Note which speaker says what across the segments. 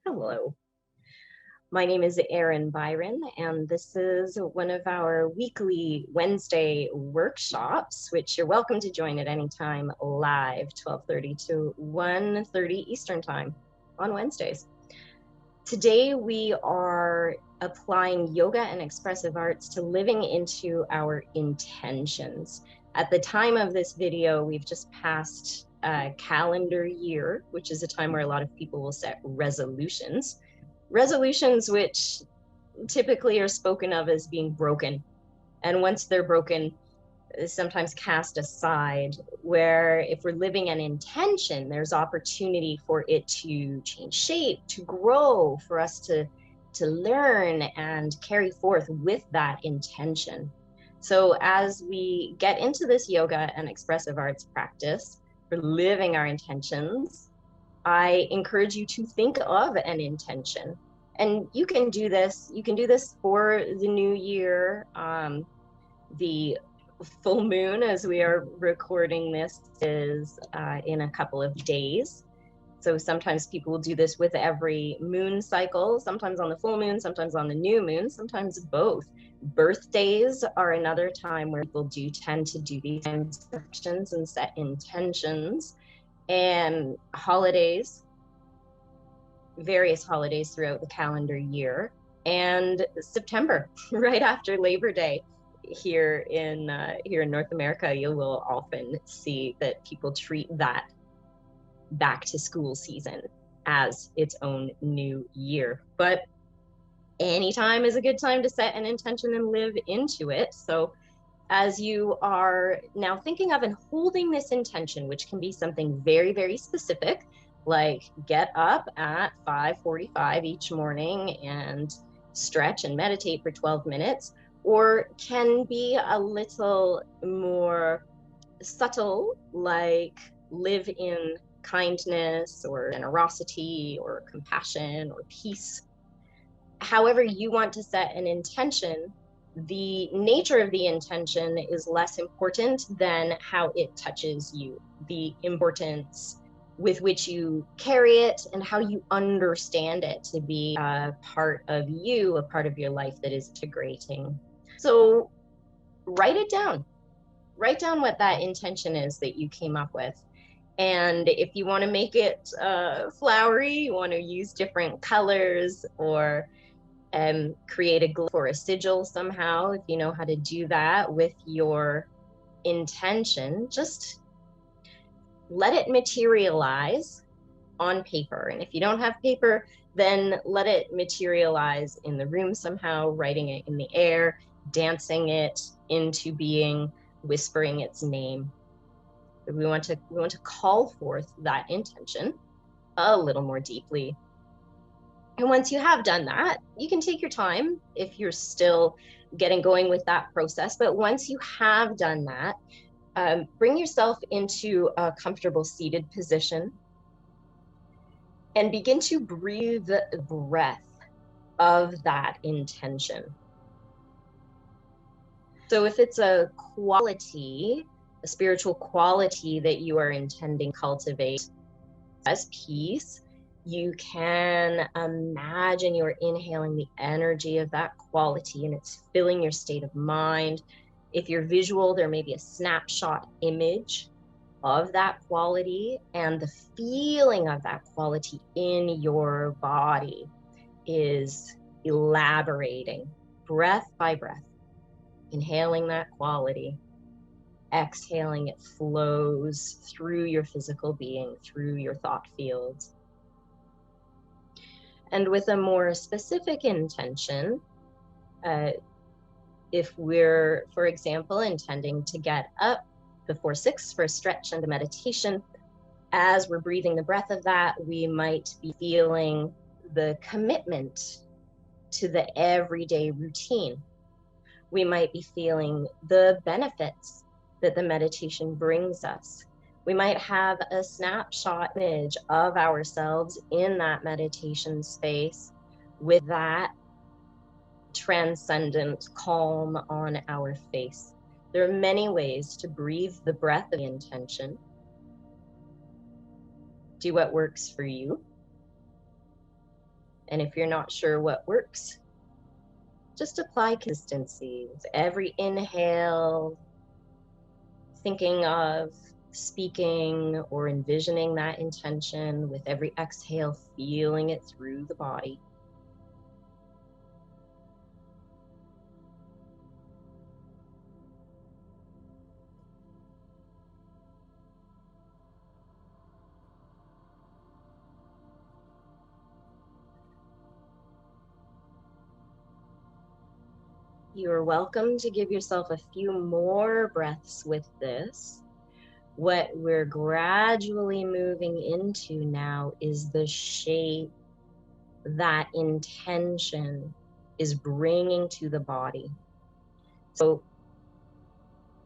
Speaker 1: Hello, my name is Erin Byron, and this is one of our weekly Wednesday workshops, which you're welcome to join at any time live, 12:30 to 1:30 Eastern Time on Wednesdays. Today, we are applying yoga and expressive arts to living into our intentions. At the time of this video, we've just passed a calendar year, which is a time where a lot of people will set resolutions. Resolutions which typically are spoken of as being broken. And once they're broken, sometimes cast aside, where if we're living an intention, there's opportunity for it to change shape, to grow, for us to learn and carry forth with that intention. So as we get into this yoga and expressive arts practice for living our intentions, I encourage you to think of an intention. And you can do this for the new year. The full moon, as we are recording this, is in a couple of days. So sometimes people will do this with every moon cycle, sometimes on the full moon, sometimes on the new moon, sometimes both. Birthdays are another time where people do tend to do these sections and set intentions. And holidays, various holidays throughout the calendar year, and September, right after Labor Day. Here in North America, you will often see that people treat that back to school season as its own new year. But any time is a good time to set an intention and live into it. So as you are now thinking of and holding this intention, which can be something very, very specific, like get up at 5:45 each morning and stretch and meditate for 12 minutes, or can be a little more subtle, like live in kindness or generosity or compassion or peace. However you want to set an intention, the nature of the intention is less important than how it touches you, the importance with which you carry it and how you understand it to be a part of you, a part of your life that is integrating. So write it down. Write down what that intention is that you came up with. And if you want to make it flowery, you want to use different colors, or create a glyph or a sigil somehow, if you know how to do that with your intention, just let it materialize on paper. And if you don't have paper, then let it materialize in the room somehow, writing it in the air, dancing it into being, whispering its name. We want to call forth that intention a little more deeply. And once you have done that, you can take your time if you're still getting going with that process. But once you have done that, bring yourself into a comfortable seated position and begin to breathe the breath of that intention. So if it's a quality, a spiritual quality that you are intending to cultivate as peace, you can imagine you're inhaling the energy of that quality and it's filling your state of mind. If you're visual, there may be a snapshot image of that quality, and the feeling of that quality in your body is elaborating breath by breath, inhaling that quality, exhaling, it flows through your physical being, through your thought fields. And with a more specific intention, if we're, for example, intending to get up before 6 for a stretch and a meditation, as we're breathing the breath of that, we might be feeling the commitment to the everyday routine. We might be feeling the benefits that the meditation brings us. We might have a snapshot image of ourselves in that meditation space with that transcendent calm on our face. There are many ways to breathe the breath of the intention. Do what works for you. And if you're not sure what works, just apply consistency. With every inhale, thinking of speaking or envisioning that intention. With every exhale, feeling it through the body. You're welcome to give yourself a few more breaths with this. What we're gradually moving into now is the shape that intention is bringing to the body. So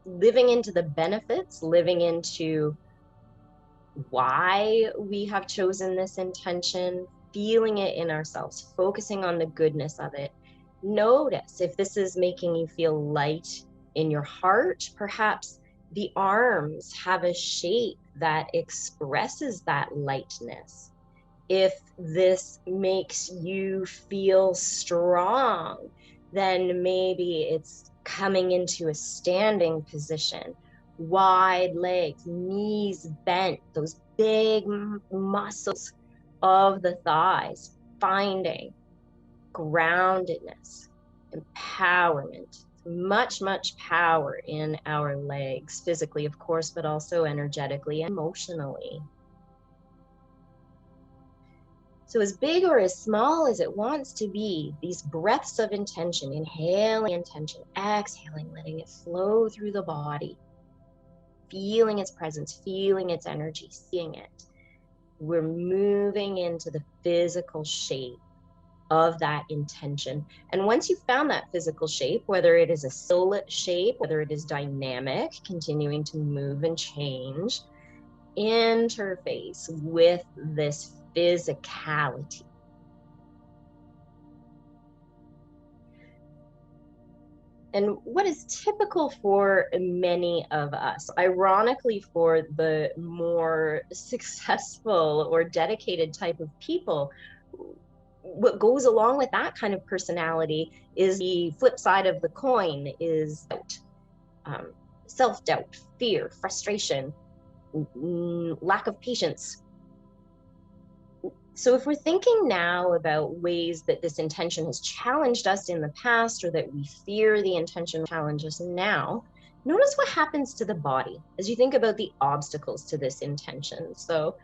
Speaker 1: living into the benefits, living into why we have chosen this intention, feeling it in ourselves, focusing on the goodness of it. Notice if this is making you feel light in your heart. Perhaps the arms have a shape that expresses that lightness. If this makes you feel strong, then maybe it's coming into a standing position. Wide legs, knees bent, those big muscles of the thighs, finding groundedness, empowerment, much, much power in our legs, physically, of course, but also energetically, emotionally. So as big or as small as it wants to be, these breaths of intention, inhaling intention, exhaling, letting it flow through the body, feeling its presence, feeling its energy, seeing it. We're moving into the physical shape of that intention. And once you've found that physical shape, whether it is a silhouette shape, whether it is dynamic, continuing to move and change, interface with this physicality. And what is typical for many of us, ironically for the more successful or dedicated type of people, what goes along with that kind of personality is the flip side of the coin is doubt, self-doubt, fear, frustration, lack of patience. So if we're thinking now about ways that this intention has challenged us in the past, or that we fear the intention challenges now, notice what happens to the body as you think about the obstacles to this intention. So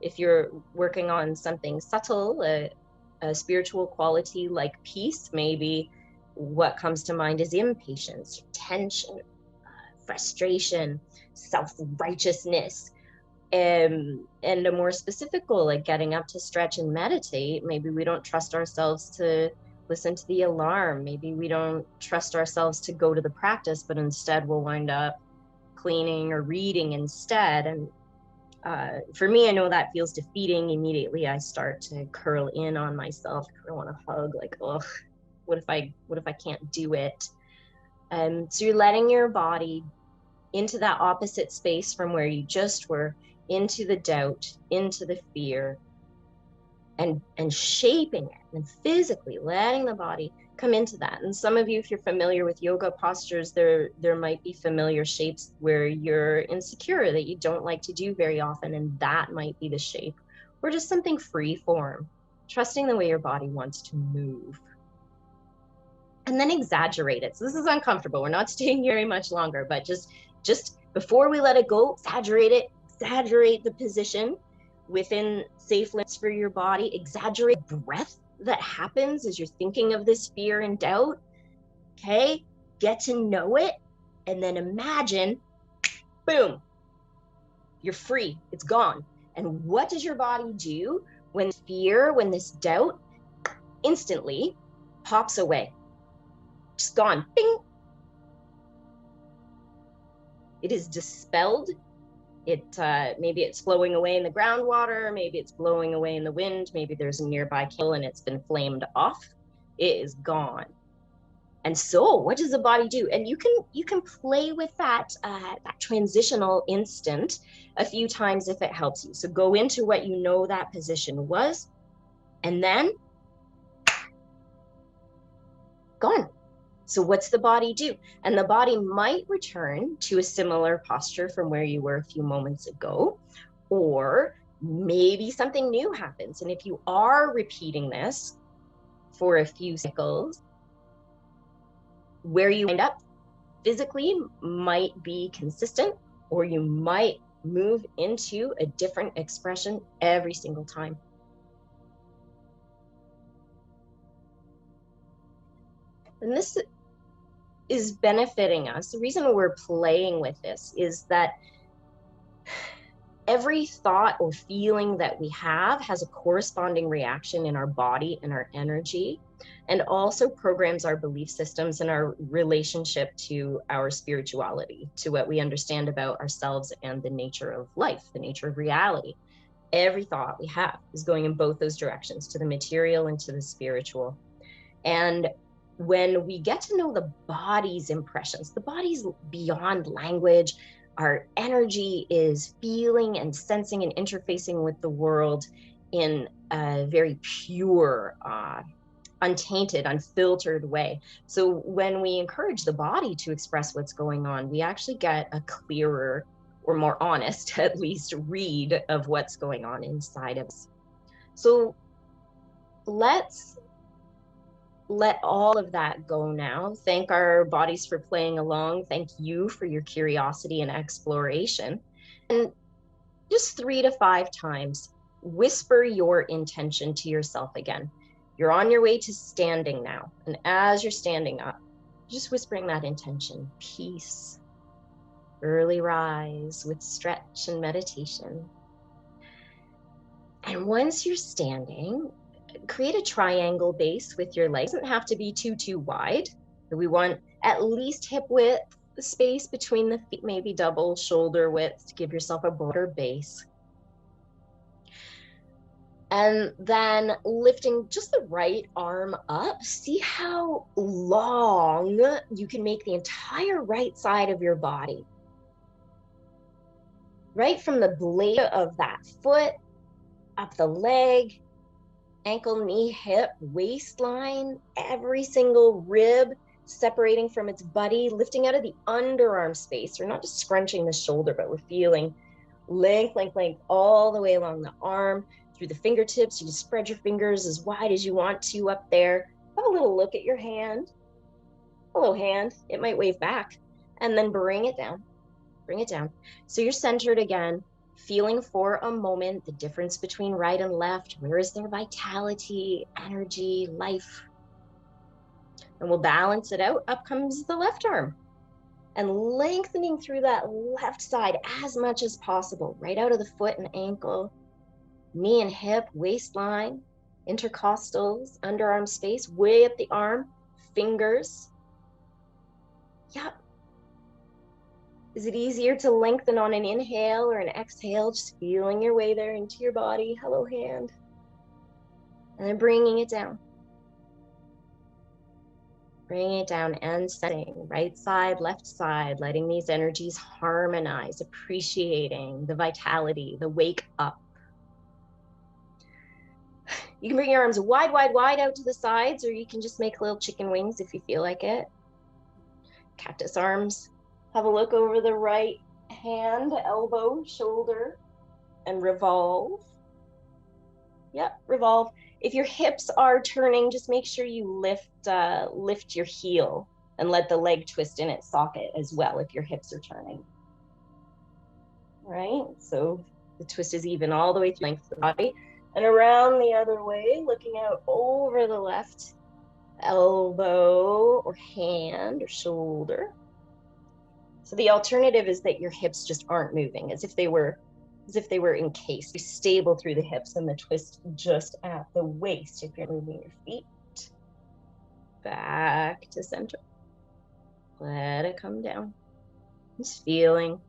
Speaker 1: if you're working on something subtle, a spiritual quality like peace, maybe what comes to mind is impatience, tension, frustration, self-righteousness. And a more specific goal, like getting up to stretch and meditate, maybe we don't trust ourselves to listen to the alarm. Maybe we don't trust ourselves to go to the practice, but instead we'll wind up cleaning or reading instead. And for me, I know that feels defeating. Immediately I start to curl in on myself. I want to hug, like, oh, what if I can't do it? So you're letting your body into that opposite space from where you just were, into the doubt, into the fear, and shaping it, and physically letting the body come into that. And some of you, if you're familiar with yoga postures, there might be familiar shapes where you're insecure, that you don't like to do very often, and that might be the shape. Or just something free form, trusting the way your body wants to move. And then exaggerate it. So this is uncomfortable. We're not staying here very much longer, but just before we let it go, exaggerate the position within safe limits for your body, exaggerate the breath that happens as you're thinking of this fear and doubt. Okay, get to know it, and then imagine, boom, you're free, it's gone. And what does your body do when fear, when this doubt instantly pops away? Just gone, bing. It is dispelled. Maybe it's flowing away in the groundwater, maybe it's blowing away in the wind, maybe there's a nearby kill and it's been flamed off. It is gone. And so what does the body do? And you can play with that transitional instant a few times if it helps you. So go into what you know that position was, and then gone. So what's the body do? And the body might return to a similar posture from where you were a few moments ago, or maybe something new happens. And if you are repeating this for a few cycles, where you end up physically might be consistent, or you might move into a different expression every single time. And this is benefiting us. The reason we're playing with this is that every thought or feeling that we have has a corresponding reaction in our body and our energy, and also programs our belief systems and our relationship to our spirituality, to what we understand about ourselves and the nature of life, the nature of reality. Every thought we have is going in both those directions, to the material and to the spiritual. And when we get to know the body's impressions, the body's beyond language. Our energy is feeling and sensing and interfacing with the world in a very pure, untainted, unfiltered way. So when we encourage the body to express what's going on, we actually get a clearer, or more honest, at least, read of what's going on inside of us. So let's let all of that go now. Thank our bodies for playing along. Thank you for your curiosity and exploration. And just 3 to 5 times, whisper your intention to yourself again. You're on your way to standing now. And as you're standing up, just whispering that intention: peace, early rise with stretch and meditation. And once you're standing, create a triangle base with your legs. It doesn't have to be too wide. We want at least hip width space between the feet, maybe double shoulder width to give yourself a broader base. And then lifting just the right arm up, see how long you can make the entire right side of your body. Right from the blade of that foot, up the leg, ankle, knee, hip, waistline, every single rib separating from its buddy, lifting out of the underarm space. We're not just scrunching the shoulder, but we're feeling length all the way along the arm, through the fingertips. You just spread your fingers as wide as you want to up there. Have a little look at your hand. Hello, hand. It might wave back. And then bring it down. Bring it down. So you're centered again, feeling for a moment the difference between right and left. Where is their vitality, energy, life? And we'll balance it out. Up comes the left arm. And lengthening through that left side as much as possible, right out of the foot and ankle, knee and hip, waistline, intercostals, underarm space, way up the arm, fingers. Yep. Is it easier to lengthen on an inhale or an exhale? Just feeling your way there into your body. Hello, hand. And then bringing it down. Bringing it down and setting. Right side, left side, letting these energies harmonize, appreciating the vitality, the wake up. You can bring your arms wide out to the sides, or you can just make little chicken wings if you feel like it. Cactus arms. Have a look over the right hand, elbow, shoulder, and revolve. Yep, revolve. If your hips are turning, just make sure you lift your heel and let the leg twist in its socket as well if your hips are turning. All right, so the twist is even all the way through length of the body. And around the other way, looking out over the left elbow or hand or shoulder. So the alternative is that your hips just aren't moving, as if they were encased. You're stable through the hips and the twist just at the waist. If you're moving your feet back to center, let it come down. Just feeling.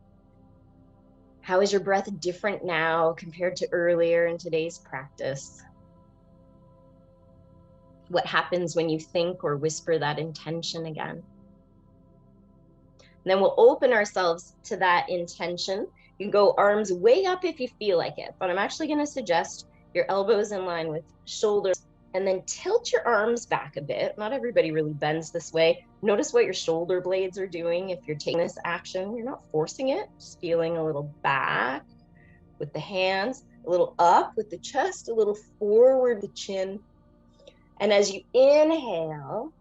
Speaker 1: How is your breath different now compared to earlier in today's practice? What happens when you think or whisper that intention again? And then we'll open ourselves to that intention. You can go arms way up if you feel like it, but I'm actually going to suggest your elbows in line with shoulders And then tilt your arms back a bit. Not everybody really bends this way. Notice what your shoulder blades are doing. If you're taking this action, you're not forcing it, just feeling a little back with the hands, a little up with the chest, a little forward with the chin. And as you inhale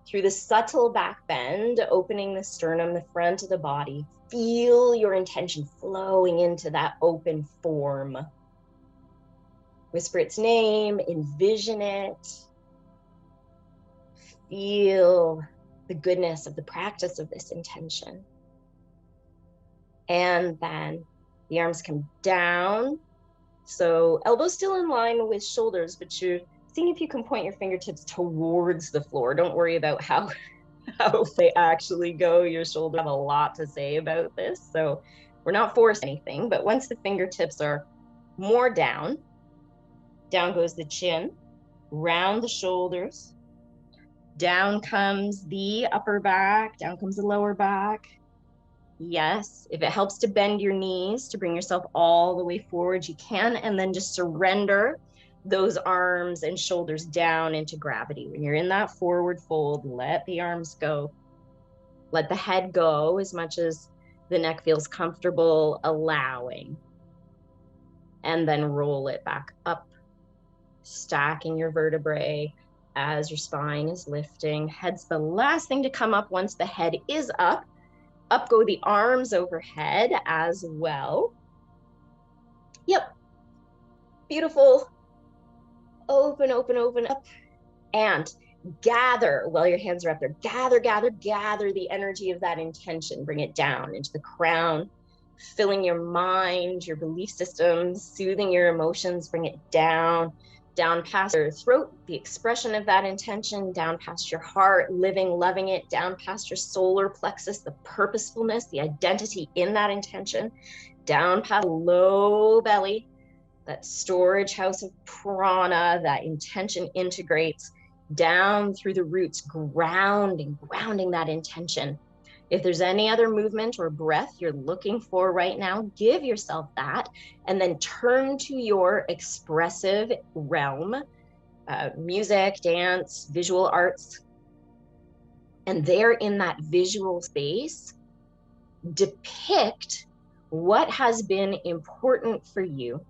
Speaker 1: through the subtle back bend, opening the sternum, the front of the body, feel your intention flowing into that open form. Whisper its name, envision it. Feel the goodness of the practice of this intention. And then the arms come down. So elbows still in line with shoulders, but you're seeing if you can point your fingertips towards the floor. Don't worry about how they actually go. Your shoulders have a lot to say about this. So we're not forcing anything, but once the fingertips are more down goes the chin, round the shoulders, down comes the upper back, down comes the lower back. Yes, if it helps to bend your knees to bring yourself all the way forward, you can, and then just surrender those arms and shoulders down into gravity. When you're in that forward fold, let the arms go. Let the head go as much as the neck feels comfortable allowing. And then roll it back up, stacking your vertebrae as your spine is lifting. Head's the last thing to come up once the head is up. Up go the arms overhead as well. Yep. Beautiful. Open, open, open up. And gather while your hands are up there. Gather, gather, gather the energy of that intention. Bring it down into the crown, filling your mind, your belief systems, soothing your emotions. Bring it down past your throat, the expression of that intention, down past your heart, living, loving it, down past your solar plexus, the purposefulness, the identity in that intention, down past the low belly, that storage house of prana, that intention integrates down through the roots, grounding that intention. If there's any other movement or breath you're looking for right now, give yourself that, and then turn to your expressive realm, music, dance, visual arts. And there in that visual space, depict what has been important for you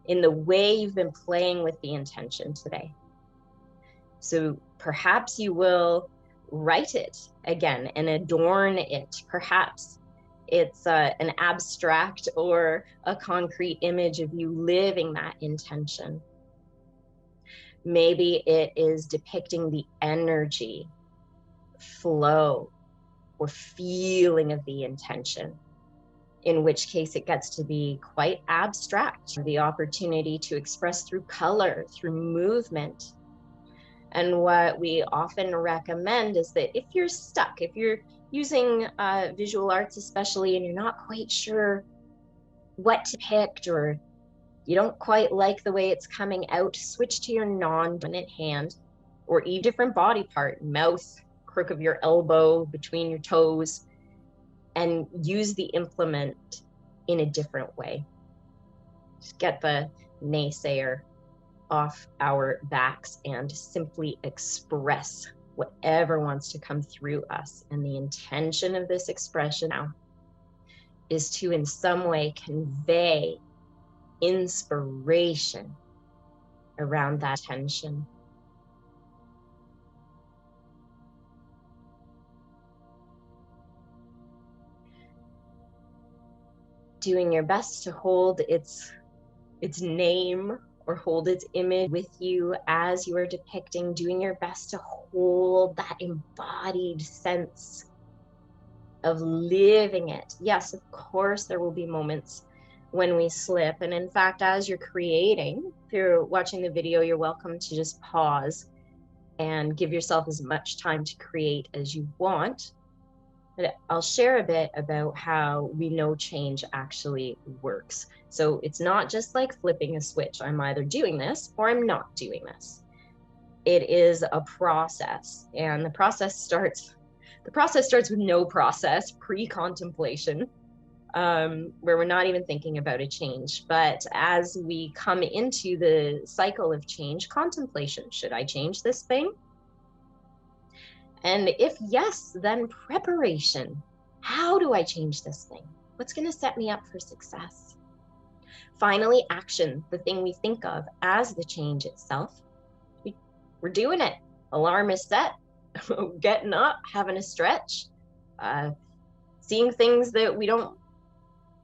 Speaker 1: in the way you've been playing with the intention today. So perhaps you will write it again and adorn it. Perhaps it's an abstract or a concrete image of you living that intention. Maybe it is depicting the energy, flow, or feeling of the intention, in which case it gets to be quite abstract. The opportunity to express through color, through movement. And what we often recommend is that if you're stuck, if you're using visual arts especially, and you're not quite sure what to pick, or you don't quite like the way it's coming out, switch to your non-dominant hand, or a different body part, mouth, crook of your elbow, between your toes, and use the implement in a different way. Just get the naysayer off our backs and simply express whatever wants to come through us. And the intention of this expression now is to in some way convey inspiration around that tension. Doing your best to hold its name or hold its image with you as you are depicting, doing your best to hold that embodied sense of living it. Yes, of course, there will be moments when we slip. And in fact, as you're creating, if you're watching the video, you're welcome to just pause and give yourself as much time to create as you want. But I'll share a bit about how we know change actually works. So it's not just like flipping a switch. I'm either doing this or I'm not doing this. It is a process, and the process starts with no process, pre-contemplation. where we're not even thinking about a change. But as we come into the cycle of change, contemplation, should I change this thing? And if yes, then preparation. How do I change this thing? What's going to set me up for success? Finally, action, the thing we think of as the change itself. We're doing it. Alarm is set, getting up, having a stretch, seeing things that we don't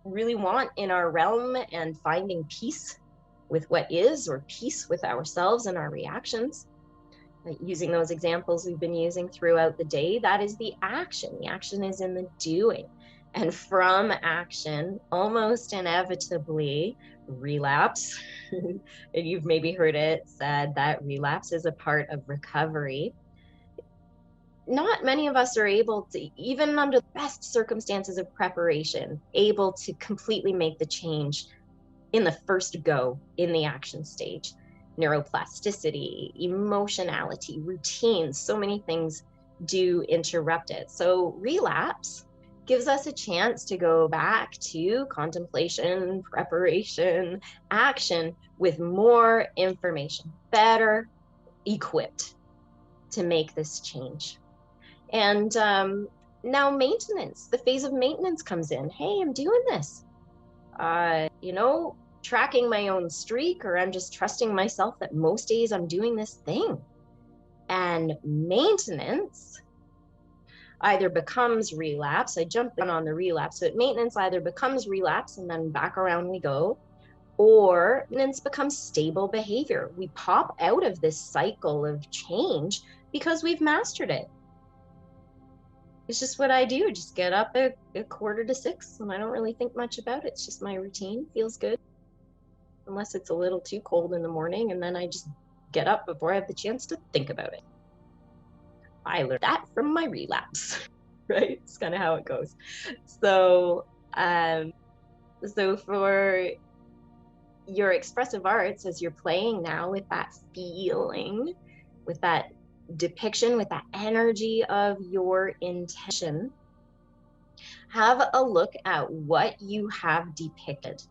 Speaker 1: really want in our realm, and finding peace with what is, or peace with ourselves and our reactions. Using those examples we've been using throughout the day, that is the action. The action is in the doing. And from action, almost inevitably, relapse. And you've maybe heard it said that relapse is a part of recovery. Not many of us are able to, even under the best circumstances of preparation, able to completely make the change in the first go in the action stage. Neuroplasticity, emotionality, routines, so many things do interrupt it. So relapse gives us a chance to go back to contemplation, preparation, action with more information, better equipped to make this change. And now maintenance, the phase of maintenance comes in. Hey, I'm doing this. Tracking my own streak, or I'm just trusting myself that most days I'm doing this thing. And maintenance either becomes relapse. I jumped in on the relapse, but maintenance either becomes relapse and then back around we go, or maintenance becomes stable behavior. We pop out of this cycle of change because we've mastered it. It's just what I do. Just get up at 5:45, and I don't really think much about it. It's just my routine. Feels good. Unless it's a little too cold in the morning, and then I just get up before I have the chance to think about it. I learned that from my relapse, right? It's kind of how it goes. So for your expressive arts, as you're playing now with that feeling, with that depiction, with that energy of your intention, have a look at what you have depicted.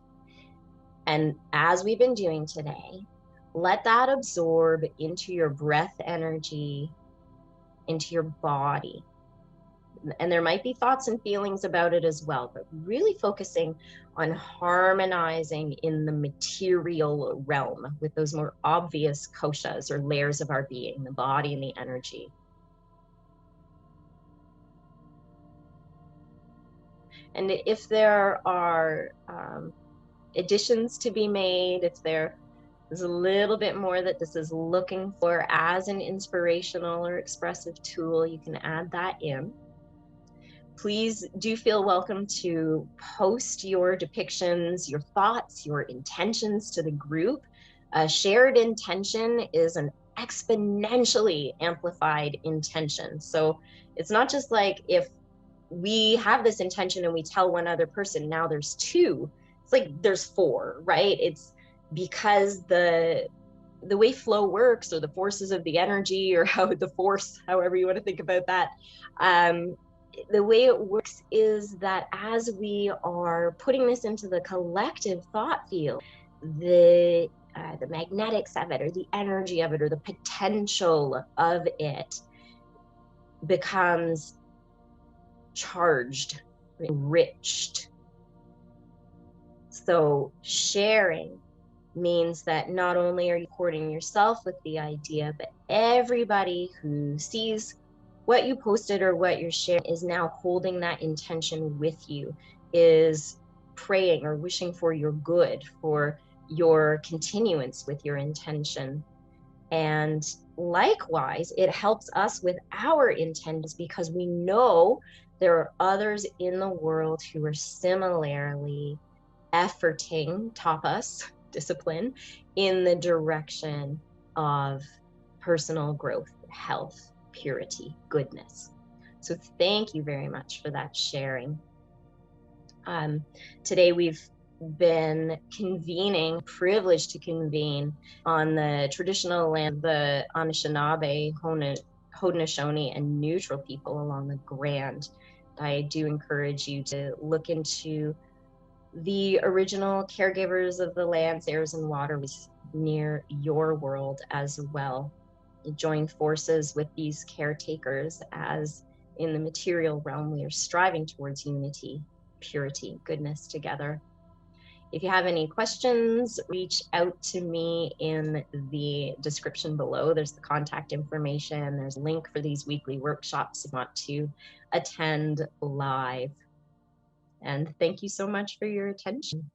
Speaker 1: And as we've been doing today, let that absorb into your breath energy, into your body. And there might be thoughts and feelings about it as well, but really focusing on harmonizing in the material realm with those more obvious koshas, or layers of our being, the body and the energy. And if there are additions to be made, if there's a little bit more that this is looking for as an inspirational or expressive tool, you can add that in. Please do feel welcome to post your depictions, your thoughts, your intentions to the group. A shared intention is an exponentially amplified intention. So it's not just like if we have this intention and we tell one other person, now there's two. It's like there's four, right? It's because the way flow works, or the forces of the energy, or how the force, however you want to think about that, the way it works is that as we are putting this into the collective thought field, the magnetics of it, or the energy of it, or the potential of it becomes charged, enriched. So sharing means that not only are you supporting yourself with the idea, but everybody who sees what you posted or what you're sharing is now holding that intention with you, is praying or wishing for your good, for your continuance with your intention. And likewise, it helps us with our intentions, because we know there are others in the world who are similarly efforting, tapas, discipline, in the direction of personal growth, health, purity, goodness. So thank you very much for that sharing. Today we've been convening, privileged to convene on the traditional land, the Anishnawbe, Haudenosaunee, and neutral people along the Grand. I do encourage you to look into The original caregivers of the lands, airs, and water was near your world as well. Join forces with these caretakers as in the material realm we are striving towards unity, purity, goodness together. If you have any questions, reach out to me in the description below. There's the contact information. There's a link for these weekly workshops if you want to attend live. And thank you so much for your attention.